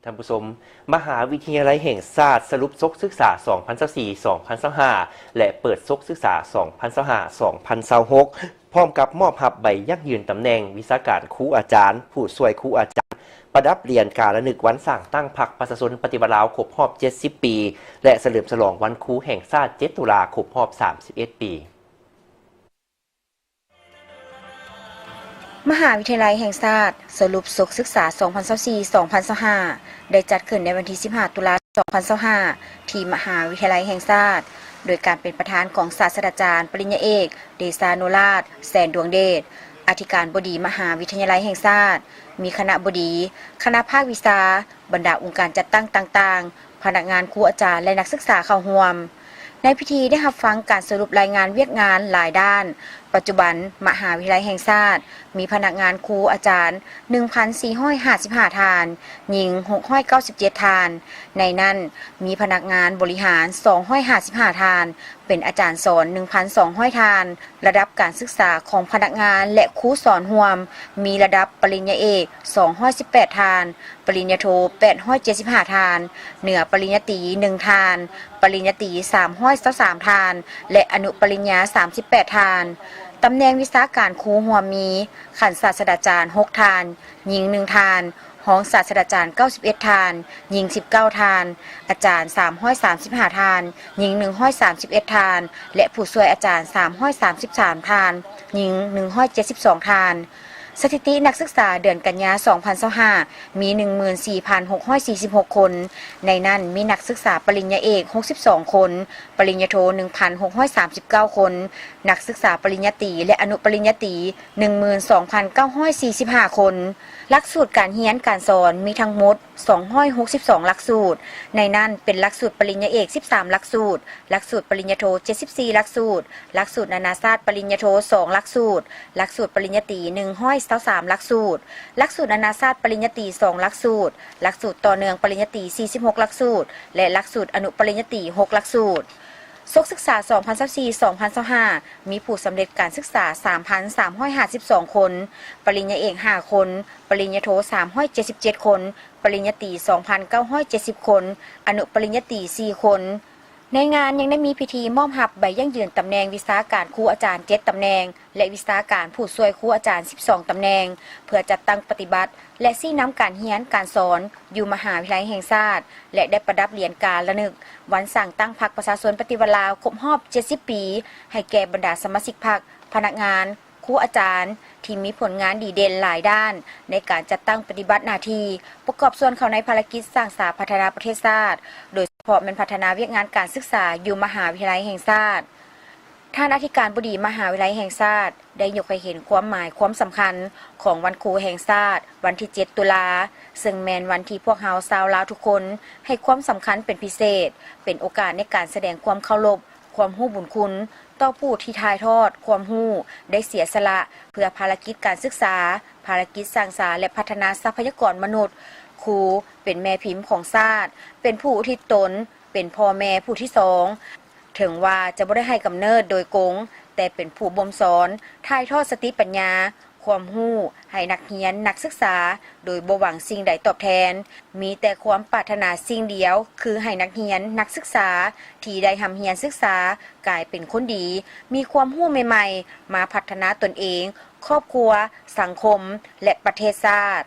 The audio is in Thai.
ท่านผู้ชมมหาวิทยาลัยแห่งชาติสรุปซกศึกษา 2024-2025 และเปิดซกศึกษา 2025-2026 พร้อมกับมอบหับใบยั่งยืนตำแหน่งวิชาการครูอาจารย์ผู้ช่วยครูอาจารย์ประดับเรียนการระลึกวันสร้างตั้งพรรคประชาชนปฏิบัติลาวครบรอบ 70 ปี และเฉลิมฉลองวันครูแห่งชาติ 7 ตุลาคมครบรอบ 31 ปีมหาวิทยาลัยแห่งชาติสรุปซกศึกษา 2024-2025 ได้จัดขึ้นในวันที่ 15 ตุลาคม 2025 ที่มหาวิทยาลัยแห่งชาติโดยการเป็นประธานของศาสตราจารย์ปริญญาเอกเดชานุราชแสนดวงเดชอธิการบดีมหาวิทยาลัยแห่งชาติมีคณะบดีคณะภาควิชาบรรดาองค์การจัดตั้งต่างๆพนักงานครูอาจารย์และนักศึกษาเข้าร่วมในพิธีได้รับฟังการสรุปรายงานเวียกงานหลายด้านปัจจุบันมหาวิทยาลัยแห่งชาติมีพนักงานครูอาจารย์ 1,455 ทานหญิง 697 ทานในนั้นมีพนักงานบริหาร 255 ทานเป็นอาจารย์สอน 1,200 ทานระดับการศึกษาของพนักงานและครูสอนรวมมีระดับปริญญาเอก218 ทานปริญญาโท875 ทานเหนือปริญญาตรี1 ทานปริญญาตรี323 ทานและอนุปริญญา38 ทานตำแหน่งวิชาการครูหัวมีขันศาสตราจารย์6 ทานหญิง1 ทานห้องศาสตราจารย์91 ทานหญิง19 ทานอาจารย์335 ทานหญิง131 ทานและผู้ช่วยอาจารย์333 ทานหญิง172 ทานสถิตินักศึกษาเดือนกันยายน 2025 มี 14,646 คน ในนั้นมีนักศึกษาปริญญาเอก 62 คน ปริญญาโท 1,639 คน นักศึกษาปริญญาตรีและอนุปริญญาตรี 12,945 คน หลักสูตรการเรียนการสอนมีทั้งหมด 262 หลักสูตร ในนั้นเป็นหลักสูตรปริญญาเอก 13 หลักสูตร หลักสูตรปริญญาโท 74 หลักสูตร หลักสูตรนานาชาติปริญญาโท 2 หลักสูตร หลักสูตรปริญญาตรี 123 หลักสูตร หลักสูตรนานาชาติปริญญาตรี 2 หลักสูตร หลักสูตรต่อเนื่องปริญญาตรี 46 หลักสูตร และหลักสูตรอนุปริญญาตรี 6 หลักสูตรซกศึกษา 2024-2025 มีผู้สำเร็จการศึกษา 3,352 คน ปริญญาเอก 5 คน ปริญญาโท 377 คน ปริญญาตรี 2,970 คน อนุปริญญาตรี 4 คนในงานยังได้มีพิธีมอบหับใบยั่งยืนตำแหน่งวิชาการครูอาจารย์ 7 ตำแหน่งและวิชาการผู้ช่วยครูอาจารย์ 12 ตำแหน่งเพื่อจัดตั้งปฏิบัติและชี้นำการเรียนการสอนอยู่มหาวิทยาลัยแห่งชาติและได้ประดับเหรียญการระลึกวันสร้างตั้งพรรคประชาชนปฏิวัติลาวครบรอบ 70 ปีให้แก่บรรดาสมาชิกพรรคพนักงานครูอาจารย์ที่มีผลงานดีเด่นหลายด้านในการจัดตั้งปฏิบัติหน้าที่ประกอบส่วนเข้าในภารกิจสร้างสรรค์พัฒนาประเทศชาติโดยเฉพาะเป็นพัฒนาเวียกงานการศึกษาอยู่มหาวิทยาลัยแห่งชาติท่านอธิการบดีมหาวิทยาลัยแห่งชาติได้ยกให้เห็นความหมายความสำคัญของวันครูแห่งชาติวันที่ 7 ตุลาซึ่งแม้นวันที่พวกเฮาชาวลาวทุกคนให้ความสำคัญเป็นพิเศษเป็นโอกาสในการแสดงความเคารพความรู้บุญคุณต่อผู้ที่ถ่ายทอดความรู้ได้เสียสละเพื่อภารกิจการศึกษาภารกิจสร้างสรรค์และพัฒนาทรัพยากรมนุษย์ครูเป็นแม่พิมพ์ของชาติเป็นผู้อุทิศตนเป็นพ่อแม่ผู้ที่สองถึงว่าจะบ่ได้ให้กำเนิดโดยกงแต่เป็นผู้บ่มสอนถ่ายทอดสติปัญญาความรู้ให้นักเรียนนักศึกษาโดยบ่หวังสิ่งใดตอบแทนมีแต่ความปรารถนาสิ่งเดียวคือให้นักเรียนนักศึกษาที่ได้ทำเรียนศึกษากลายเป็นคนดีมีความรู้ใหม่ๆมาพัฒนาตนเองครอบครัวสังคมและประเทศชาติ